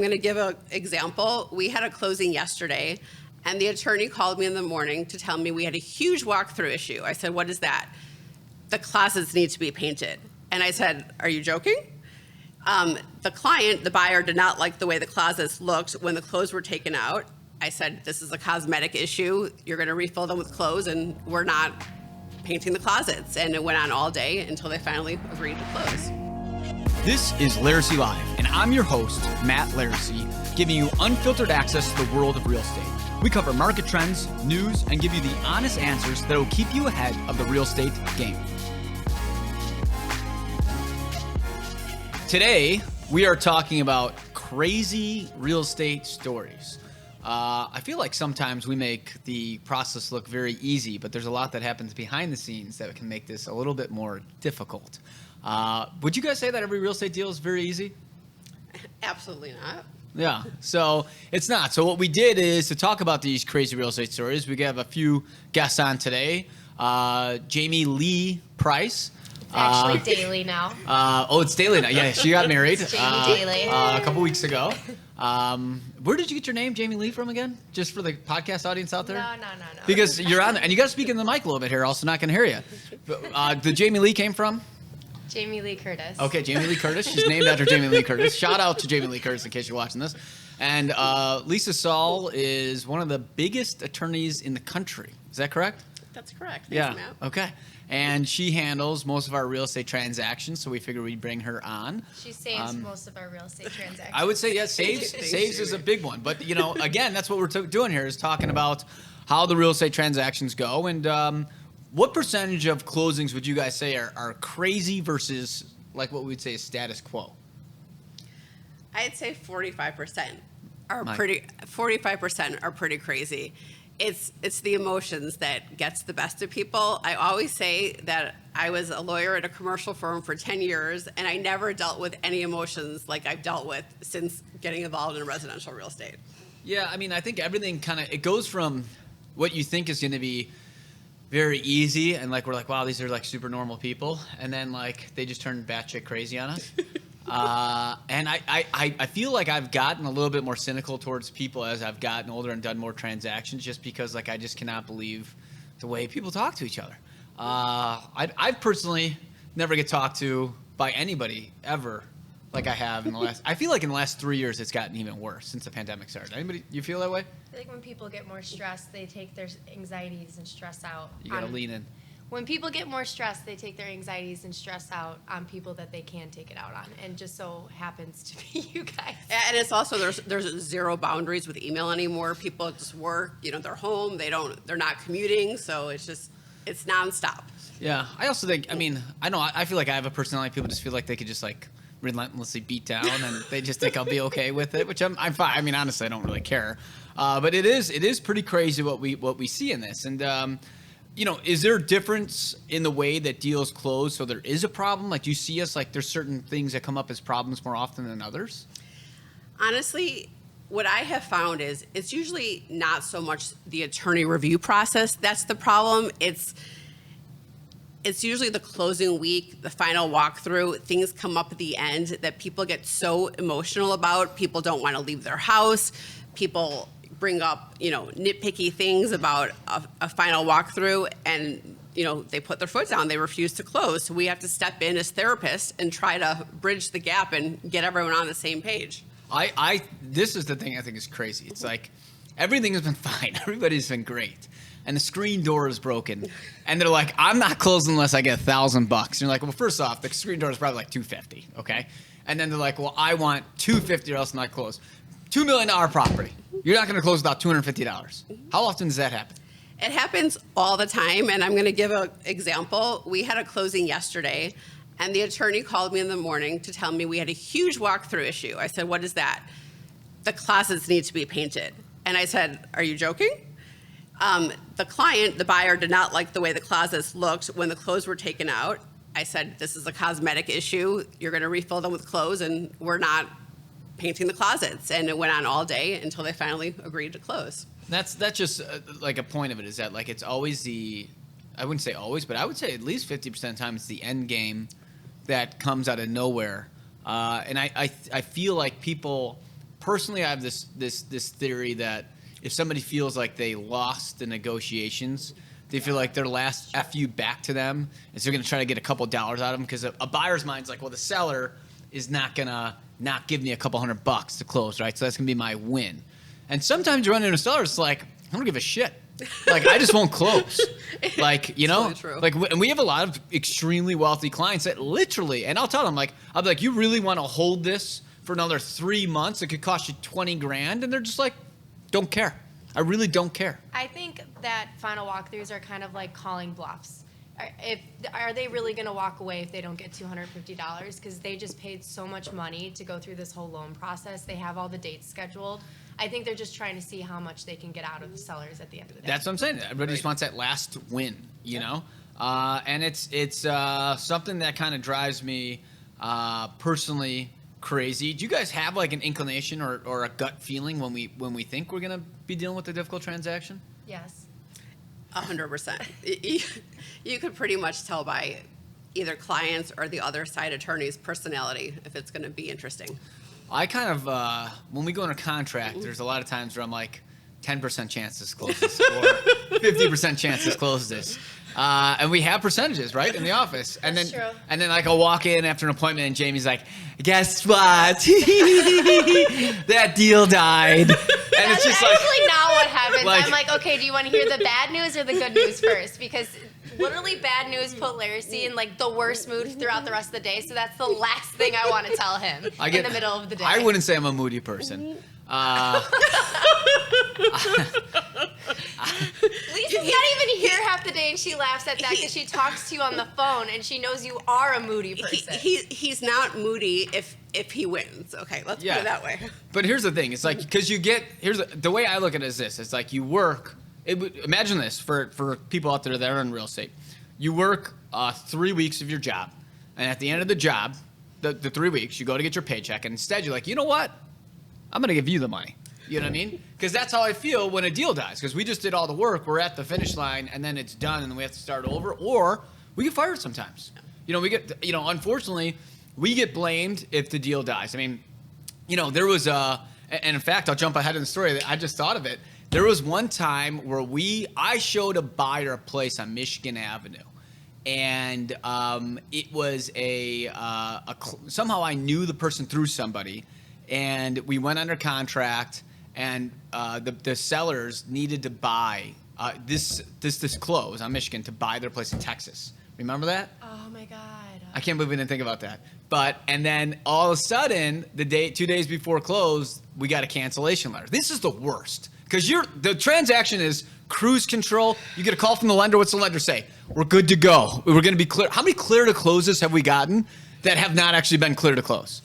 I'm going to give an example. We had a closing yesterday, and the attorney called me in the morning to tell me we had a huge walkthrough issue. I said, what is that? The closets need to be painted. And I said, are you joking? The client, the buyer, did not like the way the closets looked when the clothes were taken out. I said, this is a cosmetic issue. You're going to refill them with clothes, and we're not painting the closets. And it went on all day until they finally agreed to close. This is Laricy Live, and I'm your host, Matt Laricy, giving you unfiltered access to the world of real estate. We cover market trends, news, and give you the honest answers that will keep you ahead of the real estate game. Today, we are talking about crazy real estate stories. I feel like sometimes we make the process look very easy, but there's a lot that happens behind the scenes that can make this a little bit more difficult. Would you guys say that every real estate deal is very easy? Absolutely not. Yeah, so it's not. So what we did is to talk about these crazy real estate stories, we have a few guests on today. Jamie Lee Price. It's actually daily now. It's daily now. Yeah, she got married Daily. a couple weeks ago. Where did you get your name, Jamie Lee, from again? Just for the podcast audience out there? No. Because you're on, and you got to speak in the mic a little bit here, else I'm not going to hear you. The Jamie Lee came from? Jamie Lee Curtis. Okay, Jamie Lee Curtis. She's named after Jamie Lee Curtis. Shout out to Jamie Lee Curtis in case you're watching this. And Lisa Saul is one of the biggest attorneys in the country. Is that correct? That's correct. Thanks, Yeah. Matt. Okay. And she handles most of our real estate transactions, so we figured we'd bring her on. She saves most of our real estate transactions. I would say, yes, saves is a big one. But, again, that's what we're doing here is talking about how the real estate transactions go. And what percentage of closings would you guys say are crazy versus like what we'd say is status quo? I'd say 45% are pretty crazy. It's the emotions that gets the best of people. I always say that I was a lawyer at a commercial firm for 10 years, and I never dealt with any emotions like I've dealt with since getting involved in residential real estate. Yeah, I mean, I think everything it goes from what you think is going to be very easy, and we're like, wow, these are like super normal people, and then they just turn batshit crazy on us. And I feel like I've gotten a little bit more cynical towards people as I've gotten older and done more transactions, just because I just cannot believe the way people talk to each other. I personally never get talked to by anybody ever like I have in the last. I feel like in the last 3 years it's gotten even worse since the pandemic started. Anybody, you feel that way? I think when people get more stressed, they take their anxieties and stress out. You gotta lean in. When people get more stressed, they take their anxieties and stress out on people that they can take it out on, and just so happens to be you guys. And it's also there's zero boundaries with email anymore. People just work. They're home. They're not commuting. So it's nonstop. Yeah, I also think. I mean, I feel like I have a personality. People just feel like they could just relentlessly beat down, and they just think I'll be okay with it, which I'm fine. I mean, honestly, I don't really care. But it is pretty crazy what we see in this. And is there a difference in the way that deals close? So there is a problem. Do you see us there's certain things that come up as problems more often than others? Honestly, what I have found is it's usually not so much the attorney review process that's the problem. It's usually the closing week, the final walkthrough. Things come up at the end that people get so emotional about. People don't want to leave their house. People bring up, nitpicky things about a final walkthrough, and, they put their foot down. They refuse to close. So we have to step in as therapists and try to bridge the gap and get everyone on the same page. This is the thing I think is crazy. It's everything has been fine. Everybody's been great. And the screen door is broken. And they're like, I'm not closing unless I get $1,000. And you're like, well, first off, the screen door is probably $250, okay? And then they're like, well, I want $250 or else I'm not closed. $2 million property. You're not going to close without $250. How often does that happen? It happens all the time, and I'm going to give an example. We had a closing yesterday, and the attorney called me in the morning to tell me we had a huge walkthrough issue. I said, what is that? The closets need to be painted. And I said, are you joking? The client, the buyer, did not like the way the closets looked when the clothes were taken out. I said, this is a cosmetic issue. You're going to refill them with clothes, and we're not painting the closets. And it went on all day until they finally agreed to close. That's just a point of it is that it's always I wouldn't say always, but I would say at least 50% of the time it's the end game that comes out of nowhere. And I feel like people personally, I have this theory that if somebody feels like they lost the negotiations, they feel like their last FU back to them is they're going to try to get a couple dollars out of them, because a buyer's mind's like, well, the seller is not going to not give me a couple $100 to close, right? So that's going to be my win. And sometimes you run into sellers, it's like, I don't give a shit. Like, I just won't close. Like, you know, Totally true. like, and we have a lot of extremely wealthy clients that literally, and I'll tell them, like, I'll be like, you really want to hold this for another 3 months? It could cost you 20 grand. And they're just like, don't care. I really don't care. I think that final walkthroughs are kind of like calling bluffs. Are they really going to walk away if they don't get $250? Because they just paid so much money to go through this whole loan process. They have all the dates scheduled. I think they're just trying to see how much they can get out of the sellers at the end of the day. That's what I'm saying. Everybody just wants that last win, you know? And it's something that kind of drives me personally crazy. Do you guys have like an inclination or a gut feeling when we think we're going to be dealing with a difficult transaction? Yes. 100%. You could pretty much tell by either clients or the other side attorney's personality if it's going to be interesting. I kind of, when we go under contract, there's a lot of times where I'm like, 10% chance this closes, or 50% chance this closes. And we have percentages, right, in the office. And That's then, true. and then like I'll walk in after an appointment and Jamie's like, guess what? That deal died. And That's it's just like, actually not what happens. like- I'm like, okay, do you want to hear the bad news or the good news first? Because literally bad news put Laricy in like the worst mood throughout the rest of the day. So that's the last thing I want to tell him in the middle of the day. I wouldn't say I'm a moody person. Lisa's not even here half the day, and she laughs at that because she talks to you on the phone, and she knows you are a moody person. He's not moody if he wins. Okay, let's put it that way. But here's the thing. It's like, because the way I look at it is this. It's like you work. Imagine this for people out there that are in real estate. You work 3 weeks of your job, and at the end of the job, the 3 weeks, you go to get your paycheck, and instead you're like, you know what? I'm going to give you the money. You know what I mean? Because that's how I feel when a deal dies. Because we just did all the work. We're at the finish line, and then it's done, and then we have to start over. Or we get fired sometimes. You know, unfortunately, we get blamed if the deal dies. I mean, you know, there was and in fact, I'll jump ahead in the story. I just thought of it. There was one time where I showed a buyer a place on Michigan Avenue. And it was somehow I knew the person through somebody. And we went under contract, and the sellers needed to buy this close on Michigan to buy their place in Texas. Remember that? Oh my God. I can't believe we didn't think about that. And then all of a sudden, 2 days before close, we got a cancellation letter. This is the worst, because the transaction is cruise control. You get a call from the lender. What's the lender say? We're good to go. We're going to be clear. How many clear to closes have we gotten that have not actually been clear to close?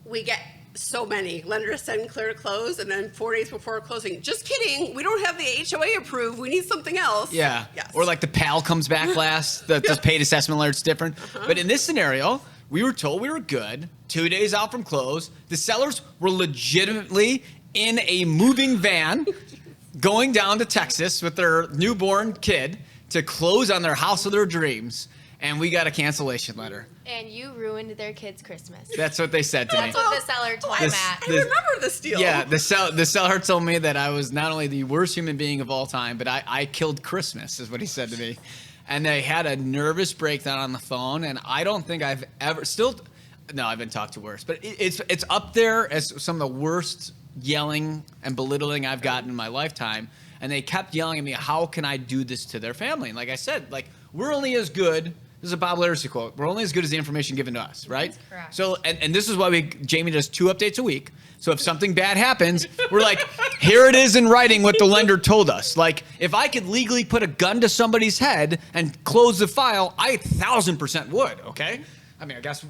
We get so many. Lenders send clear to close, and then 4 days before closing, just kidding, we don't have the HOA approved. We need something else. Yeah. Yes. Or like the PAL comes back last. The paid assessment alert's different. But in this scenario, we were told we were good. 2 days out from close. The sellers were legitimately in a moving van going down to Texas with their newborn kid to close on their house of their dreams. And we got a cancellation letter. And you ruined their kid's Christmas. That's what they said to me. That's what the seller told Matt. I remember this deal. Yeah, the seller told me that I was not only the worst human being of all time, but I killed Christmas, is what he said to me. And they had a nervous breakdown on the phone, and I don't think I've ever I've been talked to worse, but it's up there as some of the worst yelling and belittling I've gotten in my lifetime. And they kept yelling at me, how can I do this to their family? And like I said, like, we're only as good. This is a Bob Laricy quote. We're only as good as the information given to us, right? That's correct. So, and this is why Jamie does 2 updates a week. So if something bad happens, we're like, here it is in writing what the lender told us. Like, if I could legally put a gun to somebody's head and close the file, I 1,000% would, okay? I mean, I guess,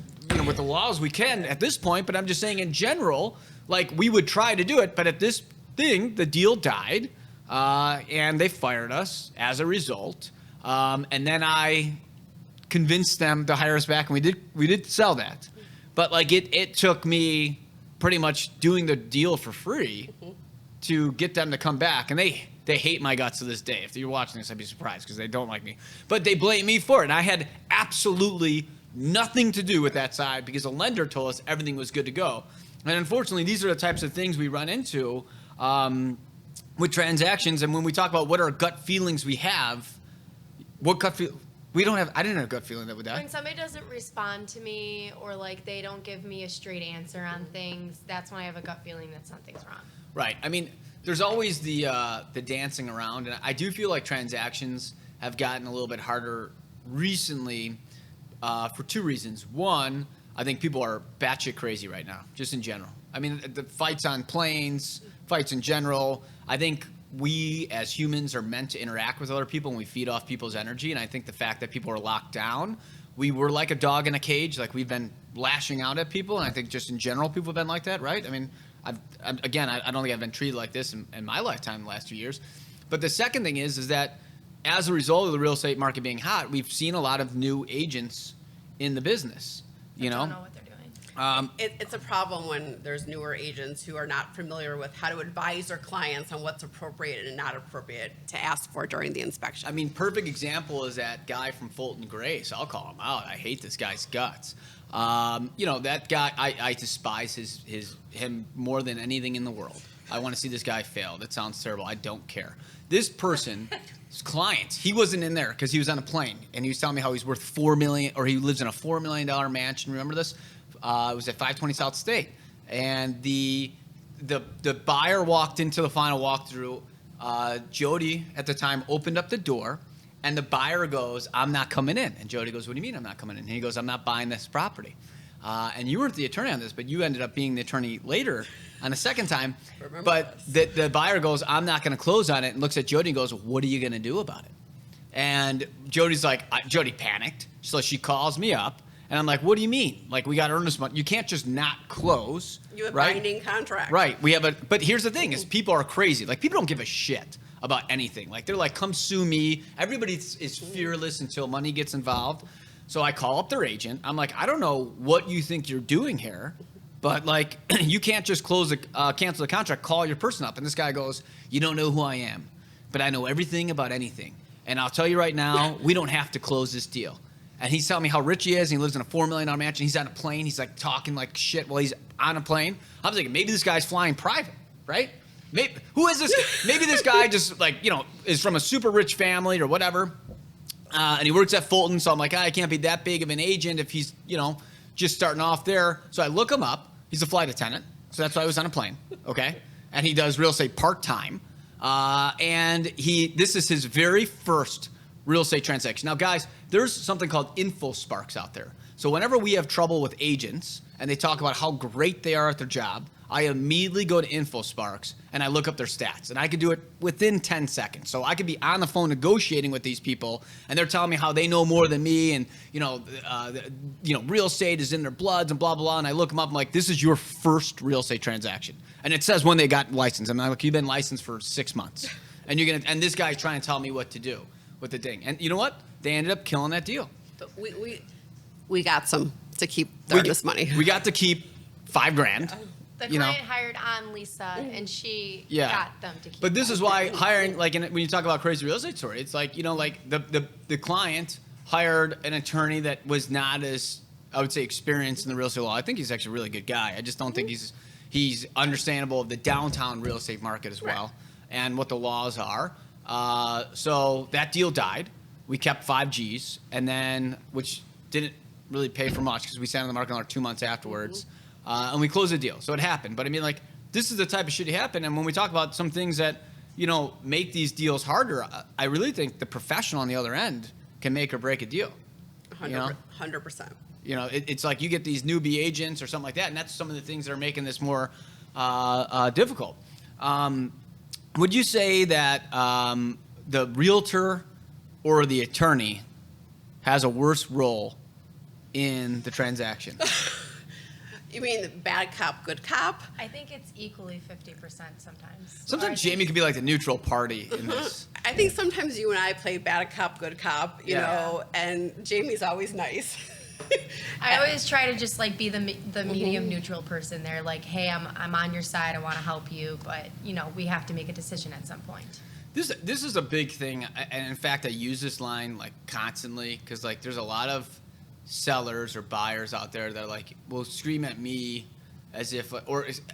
with the laws we can at this point, but I'm just saying in general, like, we would try to do it. But at this thing, the deal died, and they fired us as a result. And then I convinced them to hire us back, and we did sell that. But like it took me pretty much doing the deal for free to get them to come back, and they hate my guts to this day. If you're watching this, I'd be surprised, because they don't like me. But they blame me for it, and I had absolutely nothing to do with that side, because the lender told us everything was good to go. And unfortunately, these are the types of things we run into with transactions. And when we talk about what are gut feelings we have, what gut feel we don't have. I didn't have a gut feeling that would die. When somebody doesn't respond to me or like they don't give me a straight answer on things, that's when I have a gut feeling that something's wrong. Right. I mean, there's always the dancing around, and I do feel like transactions have gotten a little bit harder recently for two reasons. One, I think people are batshit crazy right now, just in general. I mean, the fights on planes, fights in general. I think we as humans are meant to interact with other people and we feed off people's energy. And I think the fact that people are locked down, we were like a dog in a cage, like we've been lashing out at people. And I think just in general, people have been like that, right? I mean, I don't think I've been treated like this in my lifetime the last 2 years. But the second thing is that as a result of the real estate market being hot, we've seen a lot of new agents in the business. You I know? don't know what they're doing. It's a problem when there's newer agents who are not familiar with how to advise their clients on what's appropriate and not appropriate to ask for during the inspection. I mean, perfect example is that guy from Fulton Gray. So I'll call him out. I hate this guy's guts. That guy, I despise him more than anything in the world. I want to see this guy fail. That sounds terrible. I don't care. This person, his client, he wasn't in there because he was on a plane, and he was telling me how he's worth $4 million, or he lives in a $4 million mansion. Remember this? It was at 520 South State, and the buyer walked into the final walkthrough. Jody at the time opened up the door, and the buyer goes, "I'm not coming in." And Jody goes, "What do you mean I'm not coming in?" And he goes, "I'm not buying this property." And you weren't the attorney on this, but you ended up being the attorney later on the second time. Remember But the buyer goes, "I'm not going to close on it," and looks at Jody and goes, "What are you going to do about it?" And Jody's like, Jody panicked. So she calls me up. And I'm like, "What do you mean? Like, we got to earn this money. You can't just not close." You have right? binding contract. Right. But here's the thing is people are crazy. Like, people don't give a shit about anything. Like, they're like, "Come sue me." Everybody is fearless until money gets involved. So I call up their agent. I'm like, "I don't know what you think you're doing here, but like, you can't just cancel the contract. Call your person up." And this guy goes, "You don't know who I am, but I know everything about anything. And I'll tell you right now, we don't have to close this deal." And he's telling me how rich he is, and he lives in a $4 million mansion. He's on a plane. He's like talking like shit while he's on a plane. I was thinking, maybe this guy's flying private, right? Maybe, who is this? Maybe this guy just is from a super rich family or whatever. And he works at Fulton. So I'm like, I can't be that big of an agent if he's, just starting off there. So I look him up. He's a flight attendant. So that's why I was on a plane. Okay. And he does real estate part-time. And this is his very first real estate transaction. Now, guys, there's something called info sparks out there. So whenever we have trouble with agents and they talk about how great they are at their job, I immediately go to info sparks and I look up their stats. And I could do it within 10 seconds. So I could be on the phone negotiating with these people and they're telling me how they know more than me and, real estate is in their bloods and blah, blah, blah. And I look them up. I'm like, this is your first real estate transaction. And it says when they got licensed. I'm like, you've been licensed for 6 months. And this guy's trying to tell me what to do with the thing. And you know what? They ended up killing that deal. But we got some to keep the earnest money. We got to keep $5,000. The client hired on Lisa, and she got them to keep. But this them. is why hiring, when you talk about crazy real estate story, it's like, the client hired an attorney that was not as, I would say, experienced in the real estate law. I think he's actually a really good guy. I just don't think he's understandable of the downtown real estate market as well and what the laws are. So that deal died. We kept 5 Gs, and then, which didn't really pay for much because we sat on the market like 2 months afterwards, and we closed the deal. So it happened. But I mean, this is the type of shit that happened. And when we talk about some things that, make these deals harder, I really think the professional on the other end can make or break a deal. 100%. It's like you get these newbie agents or something like that, and that's some of the things that are making this more difficult. Would you say that the realtor or the attorney has a worse role in the transaction? You mean bad cop, good cop? I think it's equally 50% sometimes. Sometimes Jamie could be like the neutral party in this. I think sometimes you and I play bad cop, good cop, and Jamie's always nice. I always try to just be the medium neutral person there. Like, hey, I'm on your side. I want to help you, but we have to make a decision at some point. This is a big thing, and in fact, I use this line constantly because there's a lot of sellers or buyers out there that will scream at me as if,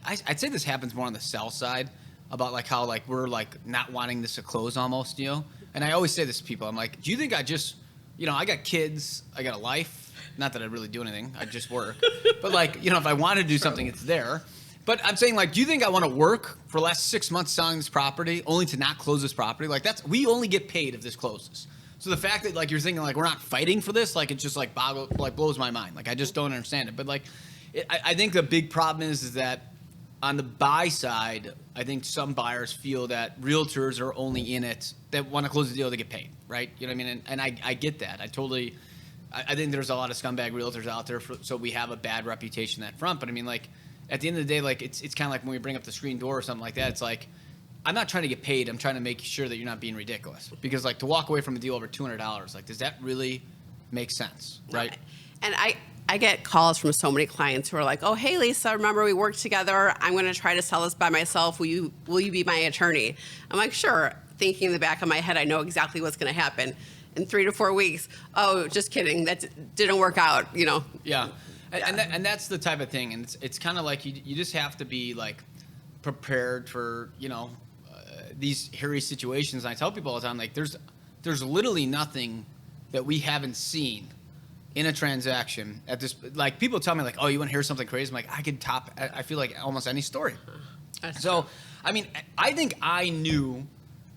I'd say this happens more on the sell side about like how like we're like not wanting this to close almost, you know? And I always say this to people. I'm like, do you think I just, you know, I got kids, I got a life. Not that I really do anything. I just work. But like, you know, if I want to do something, it's there. But I'm saying like, do you think I want to work for the last 6 months selling this property only to not close this property? Like we only get paid if this closes. So the fact that like you're thinking like we're not fighting for this, like it just like blows my mind. Like I just don't understand it. But like, I think the big problem is that on the buy side, I think some buyers feel that realtors are only in it that want to close the deal to get paid, right? You know what I mean? And I get that. I think there's a lot of scumbag realtors out there, so we have a bad reputation that front. But I mean, like at the end of the day, like it's kind of like when we bring up the screen door or something like that. It's like I'm not trying to get paid. I'm trying to make sure that you're not being ridiculous. Because like to walk away from a deal over $200, like does that really make sense, right? And I get calls from so many clients who are like, oh, hey, Lisa, remember we worked together. I'm going to try to sell this by myself. Will you be my attorney? I'm like, sure. Thinking in the back of my head, I know exactly what's going to happen. In 3 to 4 weeks, oh, just kidding. That didn't work out, you know. Yeah. And that's the type of thing. And it's kind of like you just have to be like prepared for, you know, these hairy situations. And I tell people all the time, like there's literally nothing that we haven't seen in a transaction at this. Like people tell me like, oh, you want to hear something crazy? I'm like, I feel like almost any story. So, I mean, I think I knew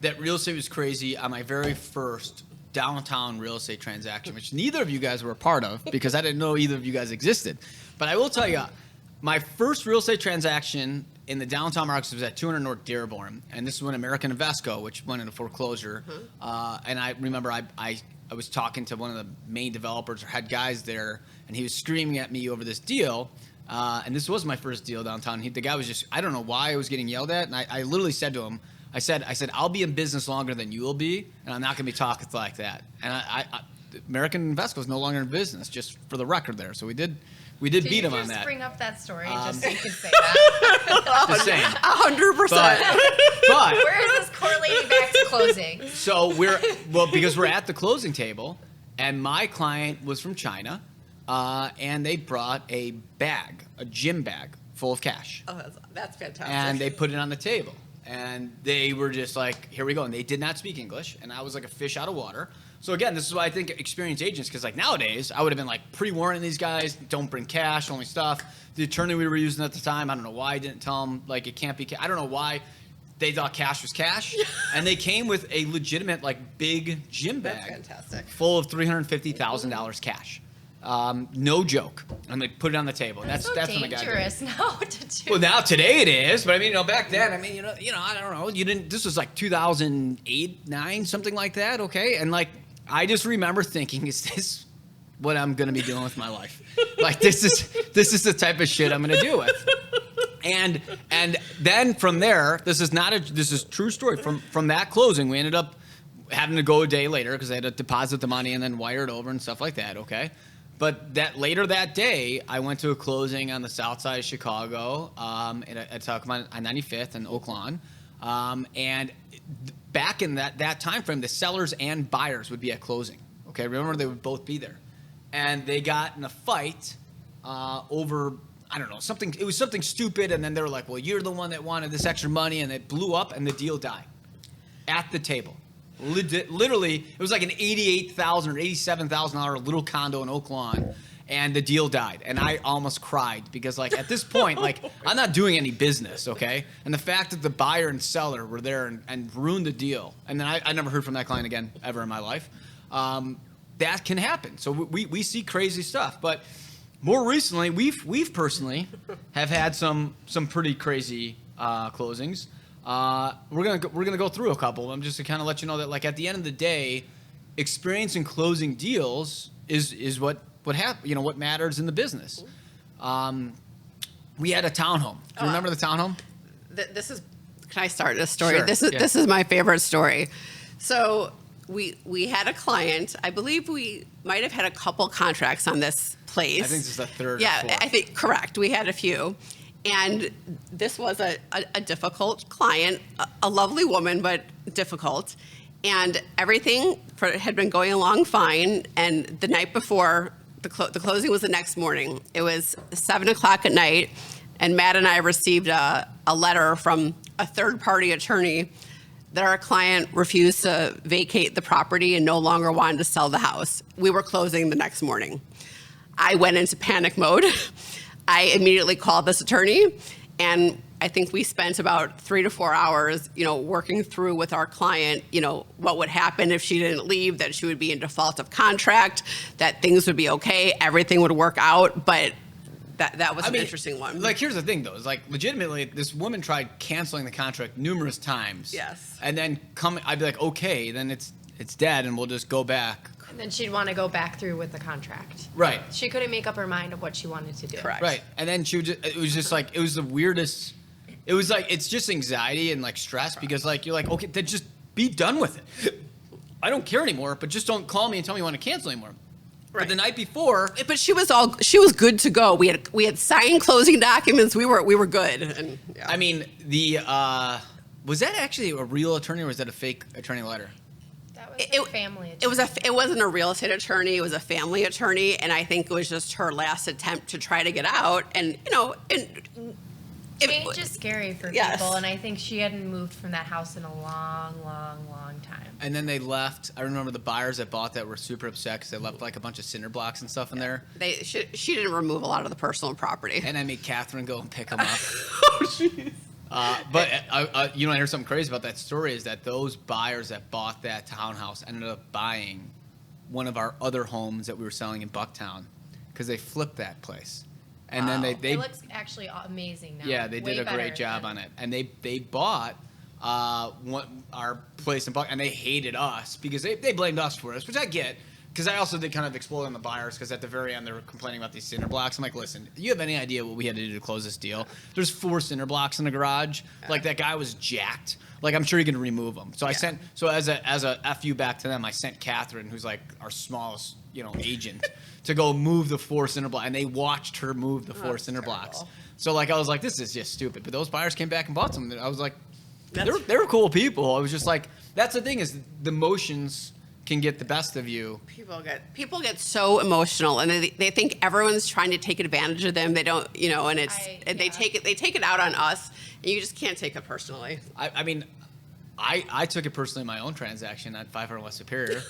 that real estate was crazy on my very first downtown real estate transaction, which neither of you guys were a part of because I didn't know either of you guys existed. But I will tell you, my first real estate transaction in the downtown market was at 200 North Dearborn, and this is when American Invesco, which went into foreclosure. And I remember I was talking to one of the main developers or head guys there, and he was screaming at me over this deal. And this was my first deal downtown. The guy was just, I don't know why I was getting yelled at, and I literally said to him, I said, I'll be in business longer than you will be, and I'm not going to be talking like that. And American Invesco is no longer in business, just for the record there. So we did beat him on that. Did you just bring up that story just so you could say that? Just saying. 100%. But Where is this correlating back to closing? So because we're at the closing table, and my client was from China, and they brought a gym bag full of cash. Oh, that's fantastic. And they put it on the table. And they were just like, here we go. And they did not speak English. And I was like a fish out of water. So again, this is why I think experienced agents, because like nowadays, I would have been like pre-warning these guys, don't bring cash, only stuff. The attorney we were using at the time, I don't know why I didn't tell them, like it can't be cash. I don't know why they thought cash was cash. And they came with a legitimate like big gym bag. That's fantastic. Full of $350,000 cash. No joke. And they put it on the table. That's when the guy dangerous now to do. Well, now today it is, but I mean, back then, I mean, you know, I don't know. This was like 2008, 9, something like that. Okay. And like, I just remember thinking, is this what I'm going to be doing with my life? Like, this is the type of shit I'm going to deal with. And then from there, this is true story. From that closing, we ended up having to go a day later because I had to deposit the money and then wire it over and stuff like that. Okay. But later that day, I went to a closing on the south side of Chicago at on 95th in Oak Lawn. And back in that time frame, the sellers and buyers would be at closing. Okay, remember they would both be there. And they got in a fight over, I don't know, something. It was something stupid. And then they were like, well, you're the one that wanted this extra money. And it blew up and the deal died at the table. Literally, it was like an $88,000 or $87,000 little condo in Oak Lawn, and the deal died. And I almost cried because, like, at this point, like, I'm not doing any business, okay? And the fact that the buyer and seller were there and ruined the deal, and then I never heard from that client again ever in my life. That can happen. So we see crazy stuff, but more recently, we've personally have had some pretty crazy closings. We're gonna go through a couple. I'm just to kind of let you know that, like, at the end of the day, experience in closing deals is what what matters in the business. We had a townhome. Do you remember the townhome? This is. Can I start this story? Sure, This is my favorite story. So we had a client. I believe we might have had a couple contracts on this place. I think this is the third. Yeah, or fourth. I think correct. We had a few. And this was a difficult client, a lovely woman, but difficult. And everything had been going along fine. And the night before, the closing was the next morning. It was 7 o'clock at night. And Matt and I received a letter from a third-party attorney that our client refused to vacate the property and no longer wanted to sell the house. We were closing the next morning. I went into panic mode. I immediately called this attorney, and I think we spent about 3 to 4 hours, working through with our client, what would happen if she didn't leave, that she would be in default of contract, that things would be okay, everything would work out, but that was an interesting one. Like, here's the thing, though. Is like, legitimately, this woman tried canceling the contract numerous times. Yes. And then I'd be like, okay, then it's dead, and we'll just go back. And then she'd want to go back through with the contract. Right. She couldn't make up her mind of what she wanted to do. Correct. Right. And then it was just like, it was the weirdest. It was like, it's just anxiety and like stress because like, you're like, okay, then just be done with it. I don't care anymore, but just don't call me and tell me you want to cancel anymore. Right. But the night before, but she was good to go. We had signed closing documents. We were good. And yeah. I mean, was that actually a real attorney or was that a fake attorney letter? That was a family attorney. It wasn't a real estate attorney. It was a family attorney, and I think it was just her last attempt to try to get out. And Change is scary for Yes. people, and I think she hadn't moved from that house in a long, long, long time. And then they left. I remember the buyers that bought that were super upset because they left like a bunch of cinder blocks and stuff in there. She didn't remove a lot of the personal property. And I made Catherine go and pick them up. Oh, jeez. But I heard something crazy about that story is that those buyers that bought that townhouse ended up buying one of our other homes that we were selling in Bucktown because they flipped that place. And Wow. then they It looks actually amazing now. yeah, they did a great job on it. And they bought our place in Buck, and they hated us because they blamed us for this, which I get. Because I also did kind of explode on the buyers because at the very end they were complaining about these cinder blocks. I'm like, listen, do you have any idea what we had to do to close this deal? There's 4 cinder blocks in the garage. Like that guy was jacked. Like I'm sure you can remove them. So as a FU back to them, I sent Catherine, who's like our smallest agent, to go move the 4 cinder blocks, and they watched her move the 4 cinder blocks. So like I was like, this is just stupid. But those buyers came back and bought some. I was like, they were cool people. I was just like, that's the thing is the emotions can get the best of you. People get so emotional, and they think everyone's trying to take advantage of them. They don't, they take it out on us, and you just can't take it personally. I mean, I took it personally in my own transaction at 500 West Superior.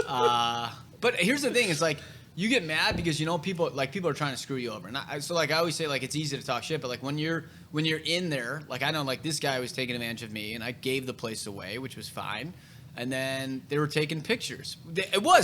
But here's the thing: it's like you get mad because people are trying to screw you over. And so I always say it's easy to talk shit, but when you're in there, I know this guy was taking advantage of me, and I gave the place away, which was fine. And then they were taking pictures.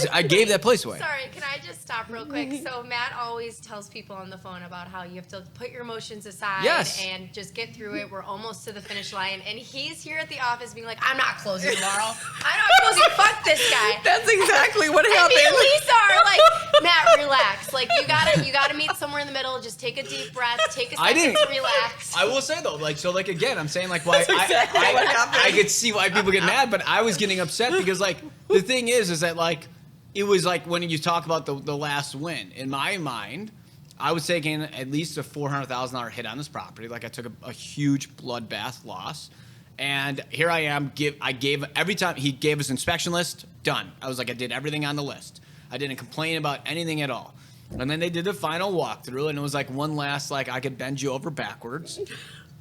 I gave that place away. Sorry, can I just stop real quick? So Matt always tells people on the phone about how you have to put your emotions aside and just get through it. We're almost to the finish line. And he's here at the office being like, I'm not closing tomorrow. I'm not closing. Fuck this guy. That's exactly what And happened. me and Lisa are like, Matt, relax. You gotta meet somewhere in the middle. Just take a deep breath. Take a second to relax. I will say though, again, I'm saying why exactly what happened. I could see why people get mad, but I was getting upset because the thing is that it was when you talk about the last win. In my mind, I was taking at least a $400,000 hit on this property. I took a huge bloodbath loss. And here I am. I gave every time he gave us inspection list, done. I was I did everything on the list. I didn't complain about anything at all. And then they did the final walkthrough, and it was one last I could bend you over backwards.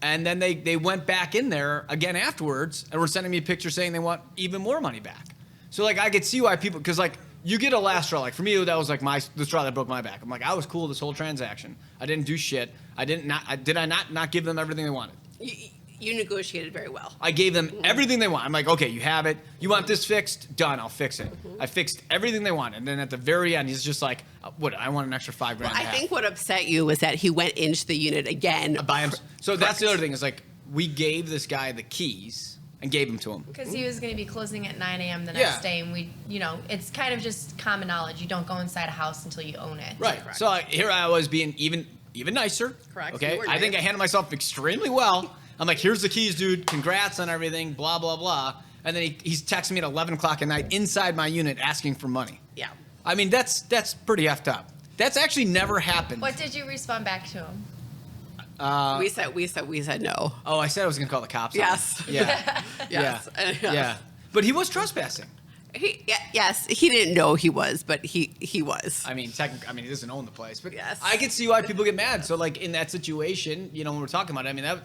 And then they went back in there again afterwards and were sending me a picture saying they want even more money back. So I could see why people, because you get a last straw. For me, that was the straw that broke my back. I'm I was cool this whole transaction. I didn't do shit. Did I not give them everything they wanted? You negotiated very well. I gave them everything they want. I'm okay, you have it. You want this fixed? Done. I'll fix it. I fixed everything they wanted. And then at the very end, he's just what? I want an extra $5,000. Well, I think what upset you was that he went into the unit again. By him. So that's the other thing is we gave this guy the keys and gave them to him. Because he was going to be closing at 9 a.m. the next day, and it's kind of just common knowledge. You don't go inside a house until you own it. Right. Correct. So here I was being even nicer. Correct. Okay. You were I think I nice. handled myself extremely well. I'm here's the keys, dude. Congrats on everything. Blah blah blah. And then he's texting me at 11 o'clock at night inside my unit asking for money. Yeah. I mean that's pretty effed up. That's actually never happened. What did you respond back to him? We said no. Oh, I said I was gonna call the cops. Yes. On him. Yeah. Yes. Yeah. But he was trespassing. Yes, he didn't know he was, but he was. I mean, technically, he doesn't own the place, but Yes. I can see why people get mad. So, like in that situation, when we're talking about it, I mean,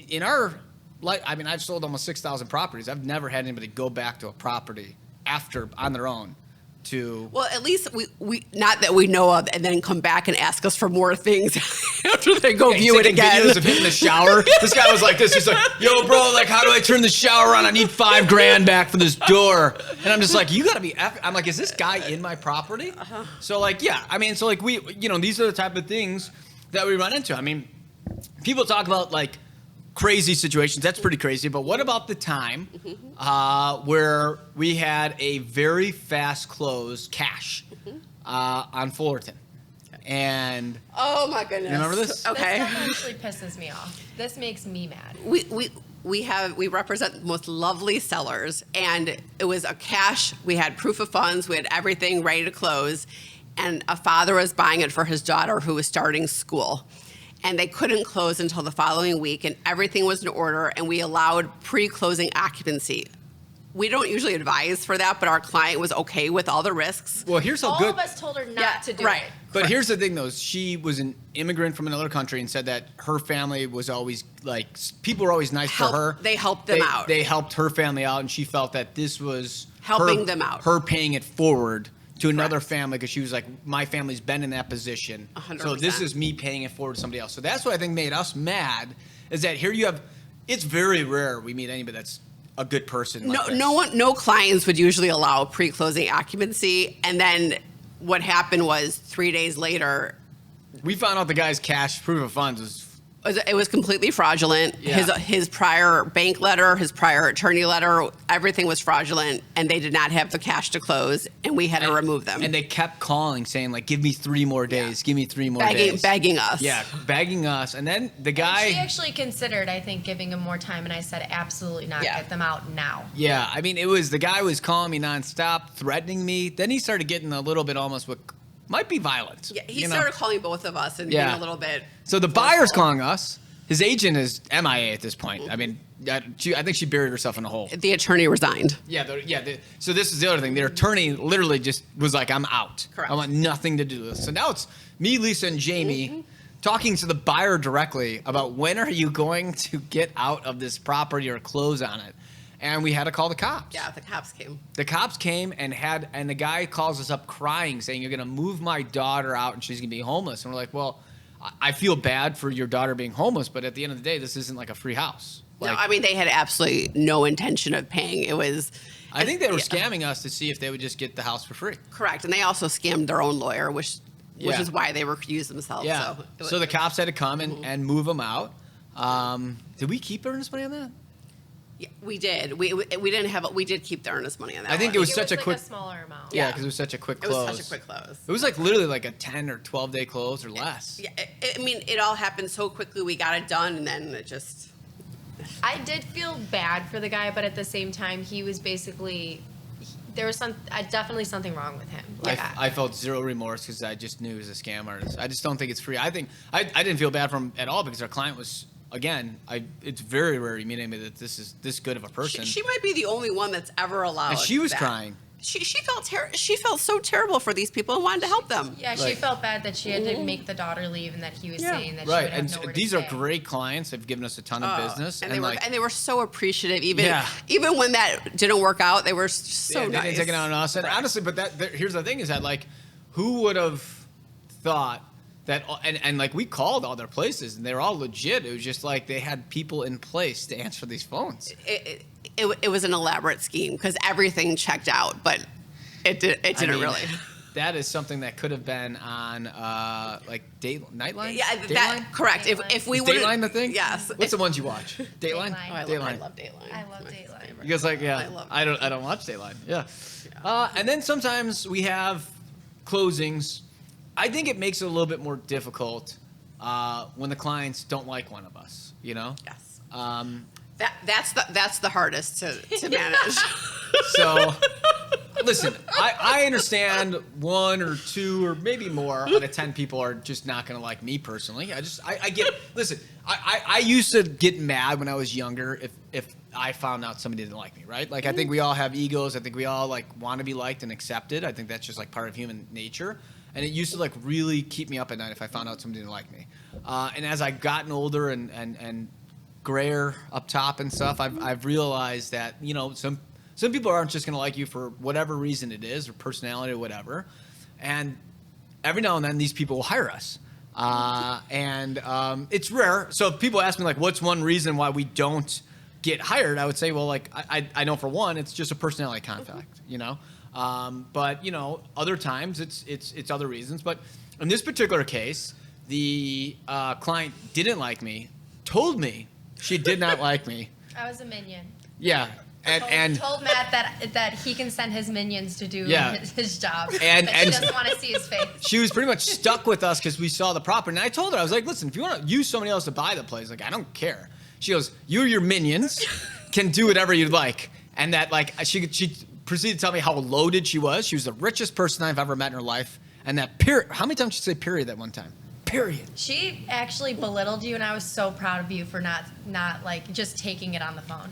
in our I've sold almost 6,000 properties. I've never had anybody go back to a property after on their own. Well, at least we not that we know of, and then come back and ask us for more things after they go view it again. Videos of him in the shower. This guy was like this. He's like, "Yo, bro, like, how do I turn the shower on? I need $5,000 back for this door." And I'm just like, "You gotta be." I'm like, "Is this guy in my property?" So like, yeah. I mean, so like these are the type of things that we run into. I mean, people talk about like crazy situations. That's pretty crazy. But what about the time where we had a very fast close cash on Fullerton? And oh my goodness, you remember this? Okay, This stuff actually pisses me off. This makes me mad. We represent the most lovely sellers, and it was a cash. We had proof of funds. We had everything ready to close, and a father was buying it for his daughter who was starting school. And they couldn't close until the following week, and everything was in order, and we allowed pre-closing occupancy. We don't usually advise for that, but our client was okay with all the risks. Well, here's how All good. of us told her not to do right. it. But here's the thing, though. She was an immigrant from another country and said that her family was always like people were always nice to her. They helped them out. They helped her family out, and she felt that this was Helping them out. Her paying it forward to another Correct. family because she was like, my family's been in that position. 100%. So this is me paying it forward to somebody else. So that's what I think made us mad is that here you have. It's very rare we meet anybody that's a good person. Like this. No clients would usually allow pre-closing occupancy, and then what happened was 3 days later, We found out the guy's cash proof of funds was. it was completely fraudulent. Yeah. His prior bank letter, his prior attorney letter, everything was fraudulent, and they did not have the cash to close, and we had to remove them. And they kept calling, saying like, "Give me 3 more days. Give me 3 more days." Begging us. Yeah, begging us. And then the guy. She actually considered, I think, giving him more time, and I said, absolutely not. Yeah. Get them out now. Yeah, I mean, the guy was calling me nonstop, threatening me. Then he started getting a little bit almost what might be violent. Yeah, he started calling both of us and being a little bit. So the buyer's calling us. His agent is MIA at this point. I mean, I think she buried herself in a hole. The attorney resigned. So this is the other thing. Their attorney literally just was like, "I'm out. Correct. I want nothing to do with this." So now it's me, Lisa, and Jamie talking to the buyer directly about when are you going to get out of this property or close on it. And we had to call the cops. Yeah, the cops came. The cops came and the guy calls us up crying, saying, "You're going to move my daughter out and she's going to be homeless." And we're like, "Well, I feel bad for your daughter being homeless, but at the end of the day, this isn't like a free house." No, I mean, they had absolutely no intention of paying. It was. I think they were scamming us to see if they would just get the house for free. Correct. And they also scammed their own lawyer, which is why they recused themselves. Yeah. So the cops had to come and move them out. Did we keep earnest money on that? Yeah, we did. We didn't have. We did keep the earnest money on that. I think one. it was such a like quick. a smaller amount. Yeah, because it was such a quick It close. was such a quick close. It was like literally like a 10 or 12 day close or less. Yeah, I mean, it all happened so quickly. We got it done, and then it just. I did feel bad for the guy, but at the same time, he was basically. There was definitely something wrong with him. Like, I felt zero remorse because I just knew he was a scam artist. I just don't think it's free. I didn't feel bad for him at all because our client was. Again, it's very rare you meet anybody that this is this good of a person. She might be the only one that's ever allowed. And she was that. crying. She felt so terrible for these people and wanted to help them. Yeah, she Like- felt bad that she had to make the daughter leave, and that he was saying that she Right, would have and nowhere to these are stay. great clients. They've given us a ton of business, And they were so appreciative. Even Yeah. even when that didn't work out, they were so yeah, nice. they didn't take it out on us. And honestly, but here's the thing: is that like, who would have thought that? And like we called all their places, and they were all legit. It was just like they had people in place to answer these phones. It was an elaborate scheme because everything checked out, but it didn't really. That is something that could have been on like Nightline. Yeah, Dateline? that correct. If we Is would Dateline the thing? Yes. What's the ones you watch? Dateline. Dateline. Oh, I Dateline. love Dateline. I love It's my Dateline. favorite. You guys like I love don't watch Dateline. Yeah. And then sometimes we have closings. I think it makes it a little bit more difficult when the clients don't like one of us. You know. Yes. Um, That's the hardest to manage. so Listen, I understand 1 or 2 or maybe more out of 10 people are just not going to like me personally. I get it. Listen, I used to get mad when I was younger if I found out somebody didn't like me, right? Like, I think we all have egos. I think we all, like, want to be liked and accepted. I think that's just, like, part of human nature. And it used to, like, really keep me up at night if I found out somebody didn't like me. And as I've gotten older and grayer up top and stuff, I've realized that, you know, some people aren't just going to like you for whatever reason it is, or personality or whatever. And every now and then these people will hire us. It's rare. So if people ask me, like, what's one reason why we don't get hired, I would say, well, like, I know for one, it's just a personality conflict, you know? But, you know, other times it's other reasons. But in this particular case, the client didn't like me, told me she did not like me. I was a minion. Yeah. And told Matt that he can send his minions to do his job. And she doesn't want to see his face. She was pretty much stuck with us because we saw the property. And I told her, I was like, listen, if you want to use somebody else to buy the place, like, I don't care. She goes, you or your minions can do whatever you'd like. And that, like, she proceeded to tell me how loaded she was. She was the richest person I've ever met in her life. And that period, how many times did she say period that one time? Period. She actually belittled you, and I was so proud of you for not like just taking it on the phone.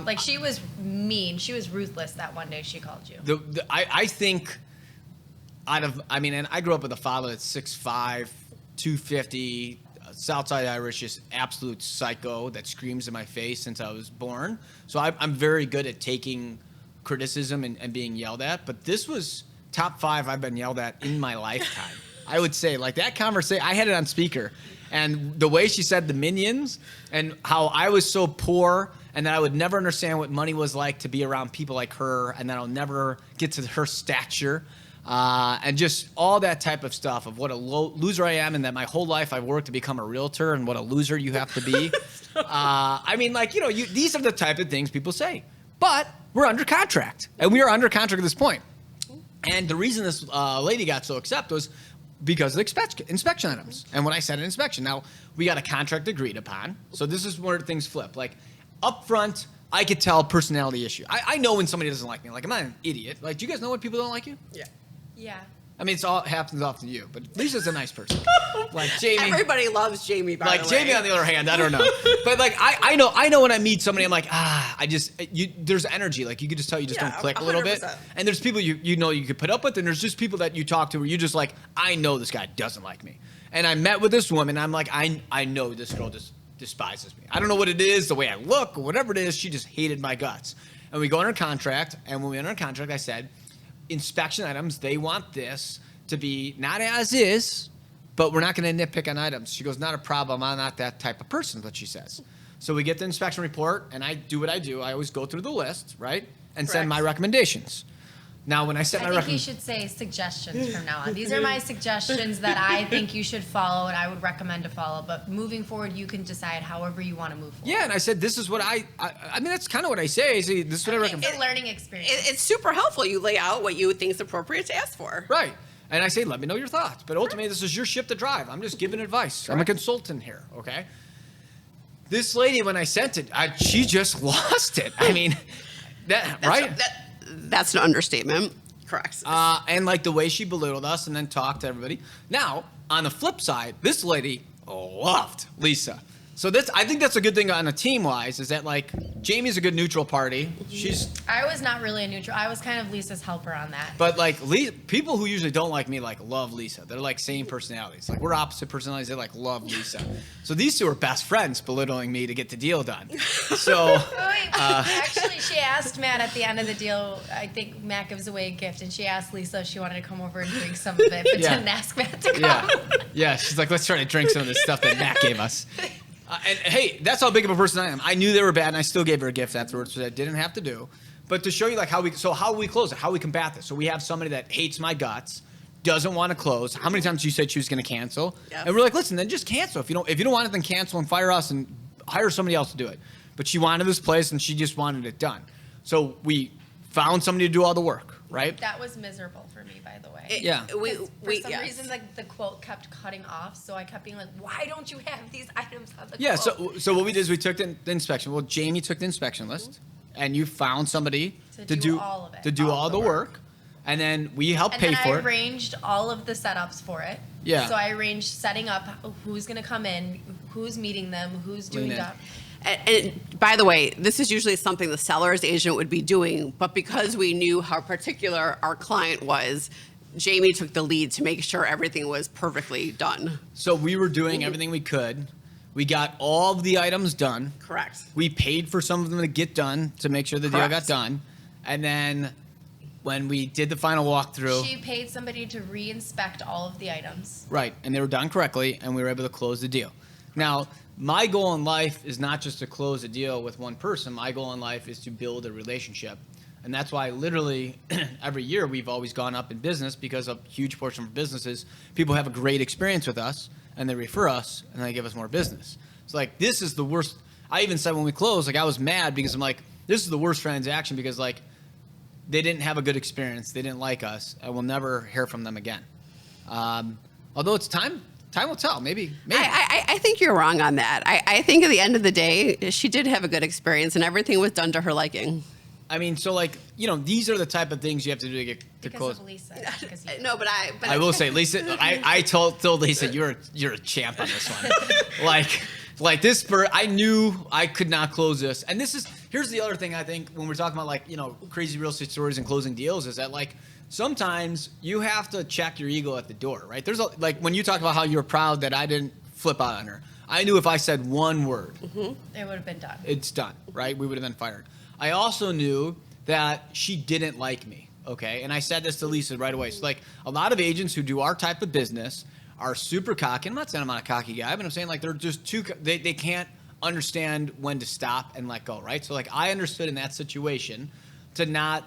Like, she was mean. She was ruthless that one day she called you. I think and I grew up with a father that's 6'5", 250, Southside Irish, just absolute psycho that screams in my face since I was born. So I'm very good at taking criticism and being yelled at. But this was top 5 I've been yelled at in my lifetime. I would say, like, that conversation, I had it on speaker. And the way she said the minions and how I was so poor and that I would never understand what money was like to be around people like her, and that I'll never get to her stature, and just all that type of stuff of what a loser I am, and that my whole life I've worked to become a realtor, and what a loser you have to be. I mean, like, you know, these are the type of things people say. But we're under contract, and we are under contract at this point. And the reason this lady got so upset was because of the inspection items. And when I said an inspection, now we got a contract agreed upon. So this is where things flip. Like, up front, I could tell personality issue. I know when somebody doesn't like me. Like, I'm not an idiot. Like, do you guys know when people don't like you? Yeah. Yeah. I mean, happens often to you, but Lisa's a nice person. Like Jamie. Everybody loves Jamie, by the way. Like Jamie, on the other hand, I don't know. But like, I know when I meet somebody, I'm like, there's energy. Like, you could just tell you just don't click 100%. A little bit. And there's people you know you could put up with, and there's just people that you talk to where you just like, I know this guy doesn't like me. And I met with this woman, I'm like, I know this girl just despises me. I don't know what it is, the way I look, or whatever it is, she just hated my guts. And we go under contract, and when we enter contract, I said, inspection items, they want this to be not as is, but we're not going to nitpick on items. She goes, not a problem. I'm not that type of person, is what she says. So we get the inspection report, and I do what I do. I always go through the list, right, and send my recommendations. Now, when I set my I think you should say suggestions from now on. These are my suggestions that I think you should follow and I would recommend to follow. But moving forward, you can decide however you want to move forward. Yeah, and I said, this is what I mean, that's kind of what I say. This is what I recommend. It's a learning experience. It's super helpful. You lay out what you would think is appropriate to ask for. Right. And I say, let me know your thoughts. But ultimately, this is your ship to drive. I'm just giving advice. I'm a consultant here, okay? This lady, when I sent it, she just lost it. I mean, That's an understatement. Correct. And like the way she belittled us and then talked to everybody. Now, on the flip side, this lady loved Lisa. So I think that's a good thing on a team-wise, is that, like, Jamie's a good neutral party. I was not really a neutral. I was kind of Lisa's helper on that. But, like, people who usually don't like me, like, love Lisa. They're, like, same personalities. Like, we're opposite personalities. They, like, love Lisa. So these two are best friends belittling me to get the deal done. So... Actually, she asked Matt at the end of the deal, I think Matt gives away a gift, and she asked Lisa if she wanted to come over and drink some of it, but didn't ask Matt to come. Yeah, she's like, let's try to drink some of this stuff that Matt gave us. And hey, that's how big of a person I am. I knew they were bad, and I still gave her a gift afterwards, which I didn't have to do. But to show you, like, how we close it, how we combat this. So we have somebody that hates my guts, doesn't want to close. How many times you said she was going to cancel? Yep. And we're like, listen, then just cancel. If you don't want it, then cancel and fire us and hire somebody else to do it. But she wanted this place, and she just wanted it done. So we found somebody to do all the work, right? That was miserable for me, by the way. For some reason, like, the quote kept cutting off, so I kept being like, why don't you have these items on the quote? So what we did is we took the inspection. Well, Jamie took the inspection list, and you found somebody To do all of it. To do all the work. And then we help pay for I it. arranged all of the setups for it. Yeah. So I arranged setting up who's going to come in, who's meeting them, who's doing Lean in. that. And by the way, this is usually something the seller's agent would be doing, but because we knew how particular our client was, Jamie took the lead to make sure everything was perfectly done. So we were doing everything we could. We got all of the items done. Correct. We paid for some of them to get done to make sure the deal got Correct. done. And then when we did the final walkthrough, She paid somebody to re-inspect all of the items. right, and they were done correctly, and we were able to close the deal. Now, my goal in life is not just to close a deal with one person. My goal in life is to build a relationship. And that's why literally every year we've always gone up in business, because a huge portion of businesses, people have a great experience with us and they refer us and they give us more business. It's like, this is the worst. I even said when we closed, like I was mad because I'm like, this is the worst transaction because like they didn't have a good experience. They didn't like us. I will never hear from them again. Although it's time will tell. Maybe. I think you're wrong on that. I think at the end of the day, she did have a good experience and everything was done to her liking. I mean, so like, you know, these are the type of things you have to do to get to Because close. of Lisa. Because you- No, but I will say, Lisa, I told Lisa, you're a champ on this one. like this, I knew I could not close this. And here's the other thing I think when we're talking about like, you know, crazy real estate stories and closing deals is that like, sometimes you have to check your ego at the door, right? Like when you talk about how you were proud that I didn't flip out on her, I knew if I said one word, it would have been done. it's done, right? We would have been fired. I also knew that she didn't like me, okay? And I said this to Lisa right away. So like a lot of agents who do our type of business are super cocky. I'm not saying I'm not a cocky guy, but I'm saying like they're just they can't understand when to stop and let go, right? So like I understood in that situation to not,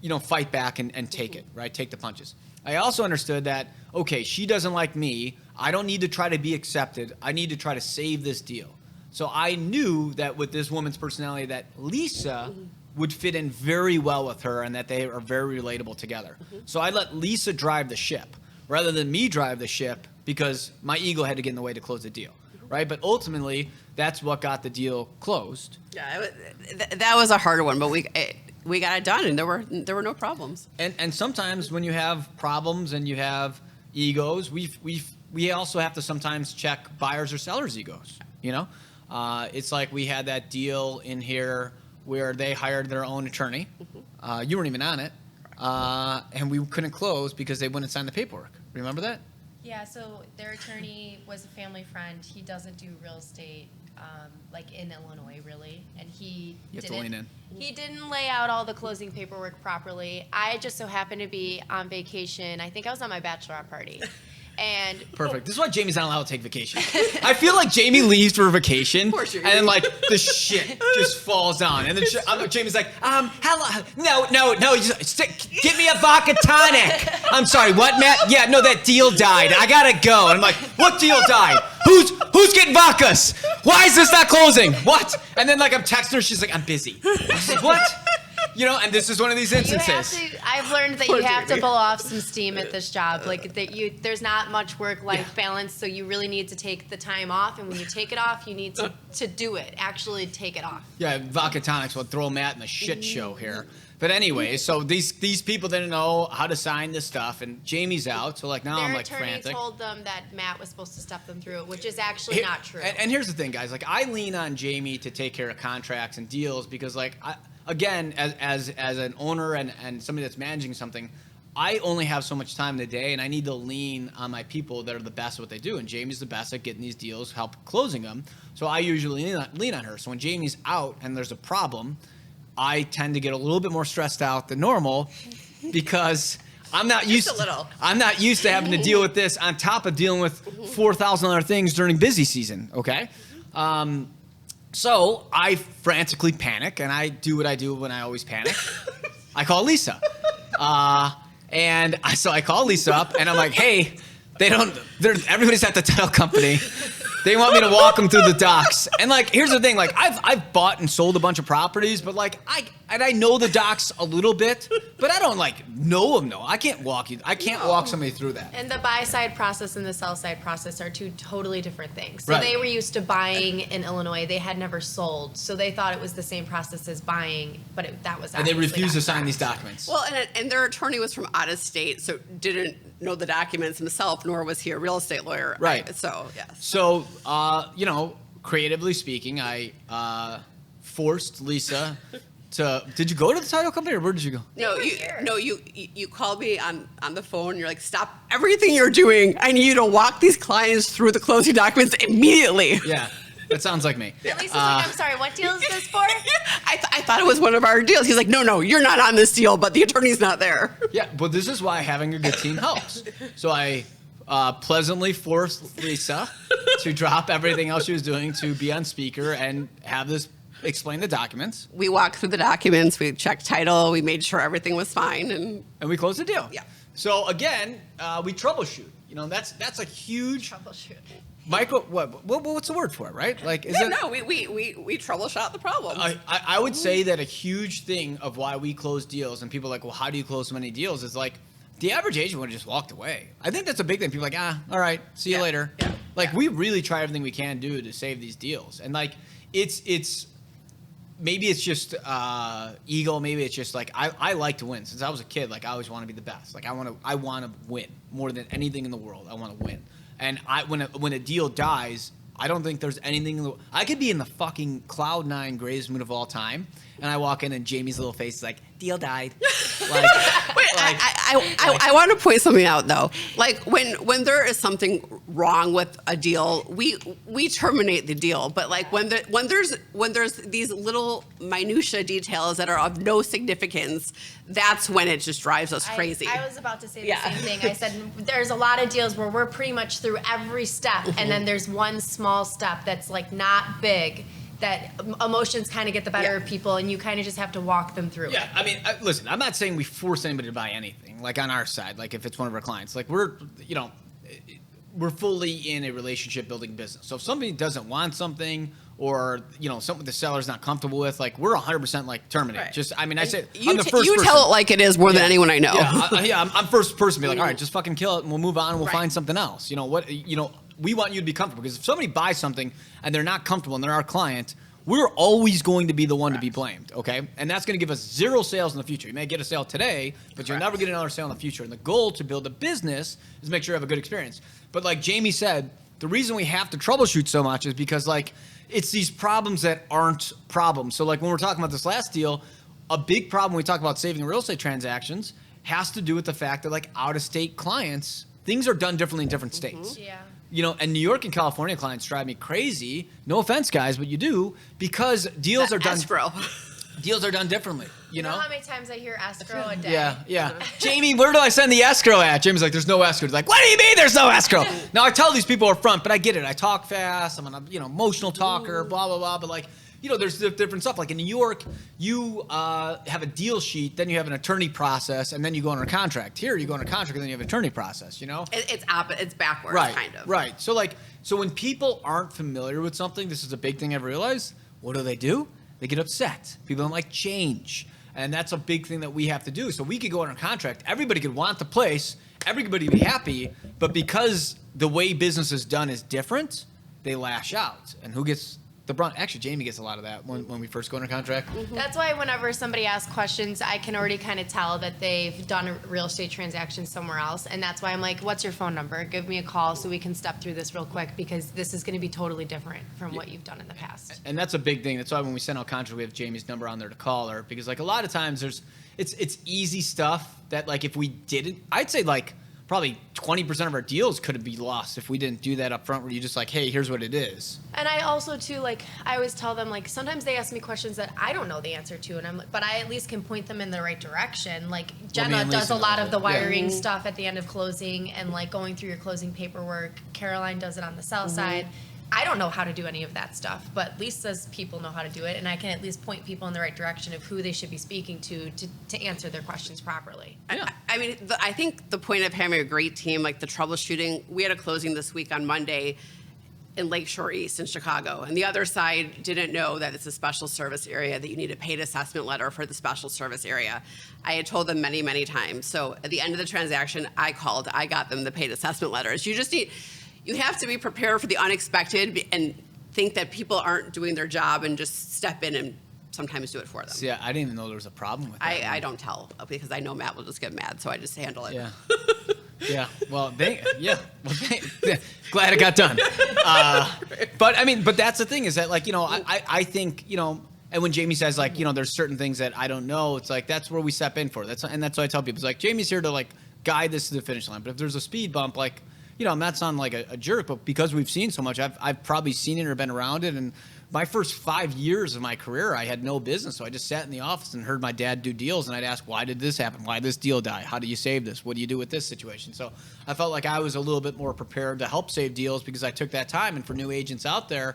you know, fight back and take it, right? Take the punches. I also understood that, okay, she doesn't like me. I don't need to try to be accepted. I need to try to save this deal. So I knew that with this woman's personality that Lisa would fit in very well with her and that they are very relatable together. So I let Lisa drive the ship rather than me drive the ship because my ego had to get in the way to close the deal, right? But ultimately, that's what got the deal closed. Yeah, that was a hard one, but we got it done and there were no problems. And sometimes when you have problems and you have egos, we also have to sometimes check buyers or sellers' egos, you know? It's like we had that deal in here where they hired their own attorney. You weren't even on it. And we couldn't close because they wouldn't sign the paperwork. Remember that? Yeah, so their attorney was a family friend. He doesn't do real estate, like in Illinois, really. And You have to lean in. He didn't lay out all the closing paperwork properly. I just so happened to be on vacation. I think I was on my bachelorette party. And Perfect. This is why Jamie's not allowed to take vacation. I feel like Jamie leaves for vacation, course you're and then like the shit just falls down, and then Jamie's like, hello, no, get me a vodka tonic. I'm sorry, what, Matt? Yeah, no, that deal died. I gotta go. And I'm like, what deal died? Who's getting vodkas? Why is this not closing? What? And then like I'm texting her, she's like, I'm busy. I was like, what? You know, and this is one of these instances. I've learned that you have to blow off some steam at this job. Like there's not much work-life balance, so you really need to take the time off. And when you take it off, you need to do it. Actually, take it off. Yeah, vodka tonics will throw Matt in a shit show here. But anyway, so these people didn't know how to sign this stuff, and Jamie's out. So like now I'm like Their attorney frantic. told them that Matt was supposed to step them through it, which is actually not true. And here's the thing, guys. Like I lean on Jamie to take care of contracts and deals because like again, as an owner and somebody that's managing something, I only have so much time in the day, and I need to lean on my people that are the best at what they do. And Jamie's the best at getting these deals, help closing them. So I usually lean on her. So when Jamie's out and there's a problem, I tend to get a little bit more stressed out than normal because I'm not used to having to deal with this on top of dealing with 4,000 other things during busy season. Okay. So I frantically panic, and I do what I do when I always panic. I call Lisa. So I call Lisa up, and I'm like, hey, everybody's at the title company. They want me to walk them through the docs. And like, here's the thing, like I've bought and sold a bunch of properties, but like I know the docs a little bit, but I don't like know them. No, I can't walk walk somebody through that. And the buy side process and the sell side process are two totally different things. So Right. they were used to buying in Illinois. They had never sold, so they thought it was the same process as buying, but that was And they obviously refuse to not sign correct. these documents. Well, and their attorney was from out of state, so didn't know the documents himself, nor was he a real estate lawyer. Right. So, yes. So, creatively speaking, I forced Lisa to. Did you go to the title company, or where did you go? No, were you here. no, you called me on the phone. And you're like, stop everything you're doing. I need you to walk these clients through the closing documents immediately. Yeah, that sounds like me. And Lisa's like, I'm sorry, what deal is this for? I thought it was one of our deals. He's like, no, you're not on this deal, but the attorney's not there. Yeah, but this is why having a good team helps. So I pleasantly forced Lisa to drop everything else she was doing to be on speaker and have this explain the documents, We walked through the documents. We checked title. We made sure everything was fine, and and we closed the deal. Yeah. So again, we troubleshoot. That's a huge Troubleshoot. micro. What's the word for it? Right? Like, is yeah, it? no, we troubleshot the problem. I would say that a huge thing of why we close deals and people are like, well, how do you close so many deals? Is like the average agent would have just walked away. I think that's a big thing. People are like, all right, see you Yeah, later. yeah, Like yeah. we really try everything we can do to save these deals. And like it's maybe it's just ego. Maybe it's just like I like to win. Since I was a kid, like I always want to be the best. Like I want to win more than anything in the world. I want to win. And when a deal dies, I don't think there's anything. I could be in the fucking cloud nine greatest mood of all time, and I walk in and Jamie's little face is like, deal died. Like, Wait, like- I want to point something out though. Like when there is something wrong with a deal, we terminate the deal. But like when there's these little minutia details that are of no significance, that's when it just drives us crazy. I was about to say the Yeah. same thing. I said there's a lot of deals where we're pretty much through every step, and then there's one small step that's like not big, that emotions kind of get the better Yeah. of people, and you kind of just have to walk them through. Yeah, I mean, listen, I'm not saying we force anybody to buy anything, like on our side, like if it's one of our clients. Like we're fully in a relationship building business. So if somebody doesn't want something or, something the seller's not comfortable with, like we're 100% like terminate. Right. Just, I mean, I said, you I'm the first you person. tell it like it is more than Yeah. anyone I know. Yeah, I'm first person to be like, all right, just fucking kill it and we'll move on and we'll Right. find something else. We want you to be comfortable because if somebody buys something and they're not comfortable and they're our client, we're always going to be the one to be blamed, okay? And that's going to give us 0 sales in the future. You may get a sale today, but you'll Correct. never get another sale in the future. And the goal to build a business is make sure you have a good experience. But like Jamie said, the reason we have to troubleshoot so much is because like it's these problems that aren't problems. So like when we're talking about this last deal, a big problem when we talk about saving real estate transactions has to do with the fact that like out-of-state clients, things are done differently in different states. Yeah. And New York and California clients drive me crazy. No offense, guys, but you do because deals are done. Escrow. Deals are done differently. You know how many times I hear escrow a day? Yeah. Jamie, where do I send the escrow at? Jamie's like, there's no escrow. He's like, what do you mean there's no escrow? Now I tell these people up front, but I get it. I talk fast. I'm an emotional talker. Blah blah blah. But like. There's different stuff. Like in New York, you have a deal sheet, then you have an attorney process, and then you go under a contract. Here, you go under a contract, and then you have an attorney process. It's backwards, Right, kind of. right. So when people aren't familiar with something, this is a big thing I've realized. What do? They get upset. People don't like change, and that's a big thing that we have to do. So we could go under contract. Everybody could want the place. Everybody would be happy, but because the way business is done is different, they lash out. And who gets the brunt? Actually, Jamie gets a lot of that when we first go under contract. That's why whenever somebody asks questions, I can already kind of tell that they've done a real estate transaction somewhere else. And that's why I'm like, what's your phone number? Give me a call so we can step through this real quick because this is going to be totally different from what you've done in the past. And that's a big thing. That's why when we send out contract, we have Jamie's number on there to call her because like a lot of times it's easy stuff that like if we didn't, I'd say like probably 20% of our deals could be lost if we didn't do that up front where you just like, hey, here's what it is. And I also too, like, I always tell them, like, sometimes they ask me questions that I don't know the answer to, and I'm like, but I at least can point them in the right direction. Like, Jenna and does Lisa a lot knows of the it. wiring stuff at the end of closing and like going through your closing paperwork. Caroline does it on the sell side. I don't know how to do any of that stuff, but Lisa's people know how to do it, and I can at least point people in the right direction of who they should be speaking to answer their questions properly. Yeah. I think the point of having a great team, like the troubleshooting, we had a closing this week on Monday, in Lakeshore East in Chicago, and the other side didn't know that it's a special service area, that you need a paid assessment letter for the special service area. I had told them many, many times. So at the end of the transaction, I got them the paid assessment letters. You have to be prepared for the unexpected and think that people aren't doing their job and just step in and sometimes do it for them. See, I didn't even know there was a problem with that. I don't tell because I know Matt will just get mad, so I just handle it. Yeah. Yeah. Well, glad it got done. But that's the thing is that, like, you know, I think, you know, and when Jamie says, like, you know, there's certain things that I don't know, it's like, that's where we step in for. That's what I tell people. It's like, Jamie's here to, like, guide this to the finish line. But if there's a speed bump, like, you know, I'm not sounding like a jerk, but because we've seen so much, I've probably seen it or been around it. And my first 5 years of my career, I had no business. So I just sat in the office and heard my dad do deals. And I'd ask, why did this happen? Why did this deal die? How do you save this? What do you do with this situation? So I felt like I was a little bit more prepared to help save deals because I took that time. And for new agents out there,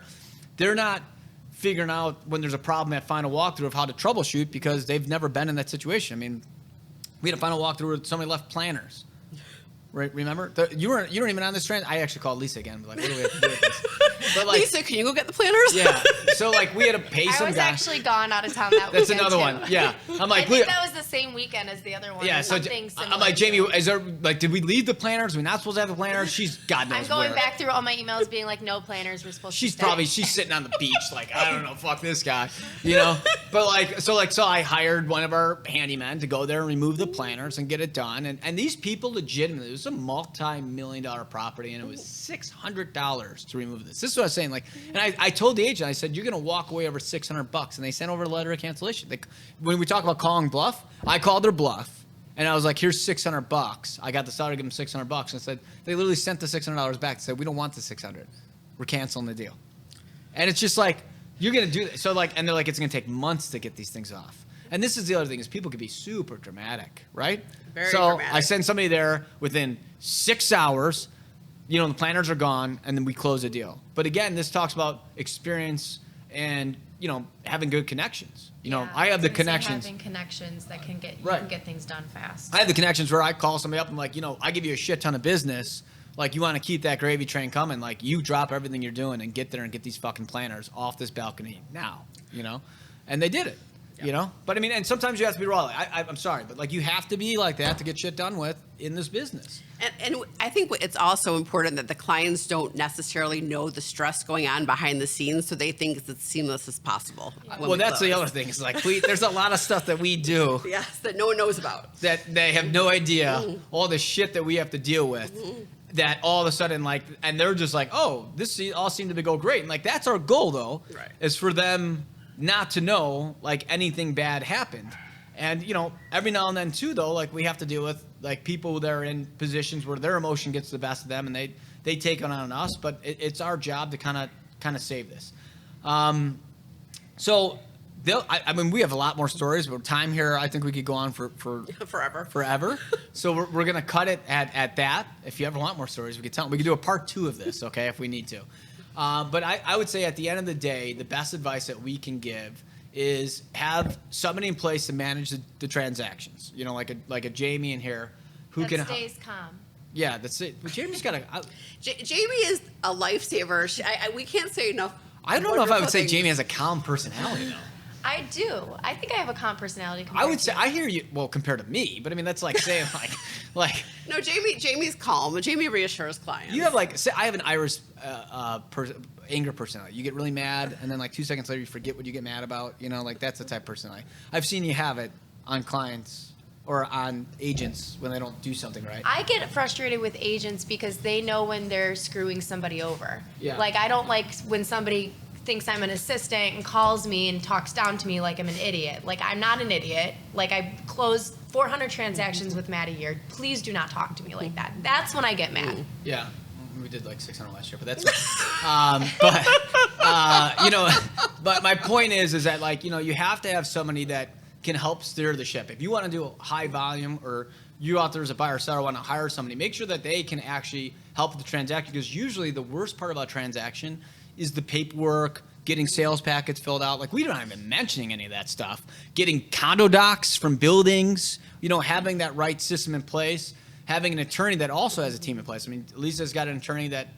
they're not figuring out when there's a problem at final walkthrough of how to troubleshoot because they've never been in that situation. I mean, we had a final walkthrough where somebody left planners. Right, remember? You weren't even on this trend. I actually called Lisa again. Like, what do we have to do with this? But, like, Lisa, can you go get the planners? Yeah. So, like, we had to pay some guy. I was actually gone out of town that That's weekend, another too. one. Yeah. I'm like, I think that was the same weekend as the other one. yeah. So Something similar. I'm like, Jamie, is there, like, did we leave the planners? Are we not supposed to have the planners? She's God knows I'm going where. back through all my emails being like, no planners, we're supposed to stay. She's sitting on the beach, like, I don't know, fuck this guy, you know. But so I hired one of our handymen to go there and remove the planners and get it done. And these people legitimately, it was a multi-million-dollar property, and it was $600 to remove this. This is what I was saying, like, and I told the agent, I said, you're gonna walk away over $600, and they sent over a letter of cancellation. Like, when we talk about calling bluff, I called their bluff. And I was like, here's $600. I got the seller to give them $600. And I said, they literally sent the $600 back. They said, we don't want the $600. We're canceling the deal. And it's just like, you're going to do that. So, like, and they're like, it's going to take months to get these things off. And this is the other thing is people can be super dramatic, right? Very so dramatic. I send somebody there within 6 hours, you know, the planners are gone, and then we close the deal. But again, this talks about experience and, you know, having good connections. You know, I have the connections. Having connections that can get Right. can get things done fast. I have the connections where I call somebody up and like, you know, I give you a shit ton of business. Like, you want to keep that gravy train coming. Like, you drop everything you're doing and get there and get these fucking planners off this balcony now, you know? And they did it, you know? But I mean, and sometimes you have to be raw. I'm sorry, but like, you have to be like that to get shit done with in this business. And I think it's also important that the clients don't necessarily know the stress going on behind the scenes, so they think it's as seamless as possible. Well, that's the other thing. It's like, there's a lot of stuff that we do Yes, that no one knows about. that they have no idea all the shit that we have to deal with. That all of a sudden, like, and they're just like, oh, this all seemed to go great. And like, that's our goal, though, Right. is for them not to know, like, anything bad happened. And, you know, every now and then, too, though, like, we have to deal with, like, people that are in positions where their emotion gets the best of them and they take it on us. But it's our job to kind of save this. So, I mean, we have a lot more stories, but time here, I think we could go on for Forever. So we're going to cut it at that. If you ever want more stories, we could tell them. We could do a part 2 of this, okay, if we need to. But I would say at the end of the day, the best advice that we can give is have somebody in place to manage the transactions. You know, like a Jamie in here who that can stays calm. Yeah, that's it. But Jamie's got Jamie is a lifesaver. We can't say enough. I don't know if I would say things. Jamie has a calm personality though. I do. I think I have a calm personality. I would say I hear you. Well, compared to me, but I mean that's like saying like. No, Jamie's calm. Jamie reassures clients. You have like, say, I have an Irish anger personality. You get really mad, and then like 2 seconds later, you forget what you get mad about. You know, like that's the type of personality. I've seen you have it on clients or on agents when they don't do something right. I get frustrated with agents because they know when they're screwing somebody over. Yeah. Like, I don't like when somebody thinks I'm an assistant and calls me and talks down to me like I'm an idiot. Like, I'm not an idiot. Like, I closed 400 transactions with Matt a year. Please do not talk to me like that. That's when I get mad. Yeah. We did like 600 last year, but that's you know, but my point is that like, you know, you have to have somebody that can help steer the ship. If you want to do a high volume or you out there as a buyer or seller want to hire somebody, make sure that they can actually help with the transaction, because usually the worst part about transaction is the paperwork, getting sales packets filled out. Like, we're not even mentioning any of that stuff. Getting condo docs from buildings, you know, having that right system in place. having an attorney that also has a team in place. I mean, Lisa's got an attorney that,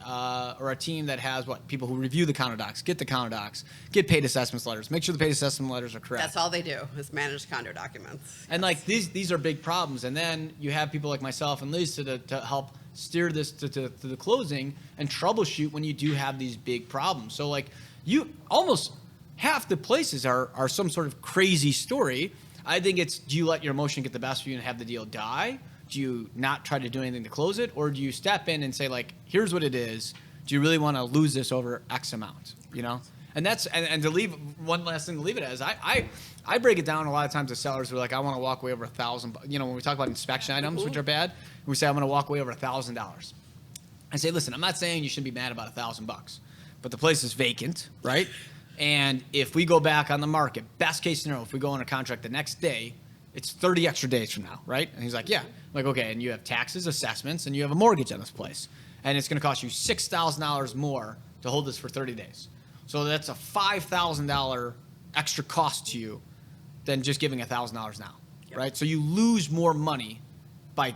or a team that has people who review the counter docs, get the counter docs, get paid assessments letters, make sure the paid assessment letters are correct. That's all they do is manage condo documents. And like these are big problems. And then you have people like myself and Lisa to help steer this to the closing and troubleshoot when you do have these big problems. So like you almost half the places are some sort of crazy story. I think it's, do you let your emotion get the best of you and have the deal die? Do you not try to do anything to close it? Or do you step in and say, like, here's what it is. Do you really want to lose this over X amount? You know? And that's, and to leave, one last thing to leave it as, I break it down a lot of times to sellers who are like, I want to walk away over $1,000. You know, when we talk about inspection items, which are bad, we say, I'm going to walk away over $1,000. I say, listen, I'm not saying you shouldn't be mad about $1,000, but the place is vacant, right? And if we go back on the market, best case scenario, if we go on a contract the next day, it's 30 extra days from now, right? And he's like, yeah. I'm like, okay, and you have taxes, assessments, and you have a mortgage on this place. And it's going to cost you $6,000 more to hold this for 30 days. So that's a $5,000 extra cost to you than just giving $1,000 now, Yep. right? So you lose more money by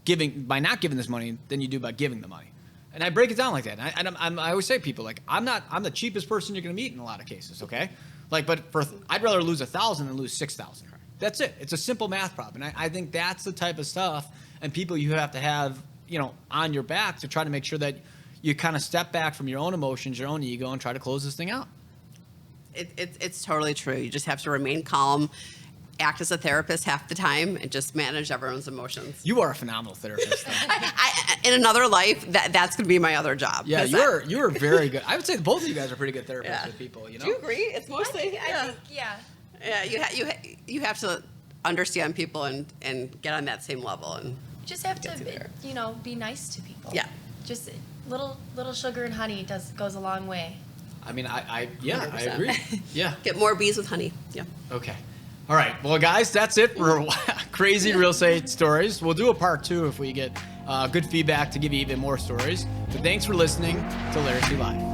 not giving this money than you do by giving the money. And I break it down like that. And I always say to people, like, I'm the cheapest person you're going to meet in a lot of cases, okay? Like, but I'd rather lose 1,000 than lose 6,000. That's it. It's a simple math problem. And I think that's the type of stuff and people you have to have, you know, on your back to try to make sure that you kind of step back from your own emotions, your own ego, and try to close this thing out. It's totally true. You just have to remain calm, act as a therapist half the time, and just manage everyone's emotions. You are a phenomenal therapist. In another life, that's going to be my other job. Yeah, you're very good. I would say both of you guys are pretty good therapists with people. You know? Do you agree? It's mostly I think, yeah. Yeah, you have to understand people and get on that same level and You just have Get to there. to, you know, be nice to people. Yeah. Just little sugar and honey goes a long way. I mean, I 100%. agree. Yeah. get more bees with honey. Yeah. Okay. All right. Well, guys, that's it for crazy real estate stories. We'll do a part 2 if we get good feedback to give you even more stories. But thanks for listening to Laricy Live.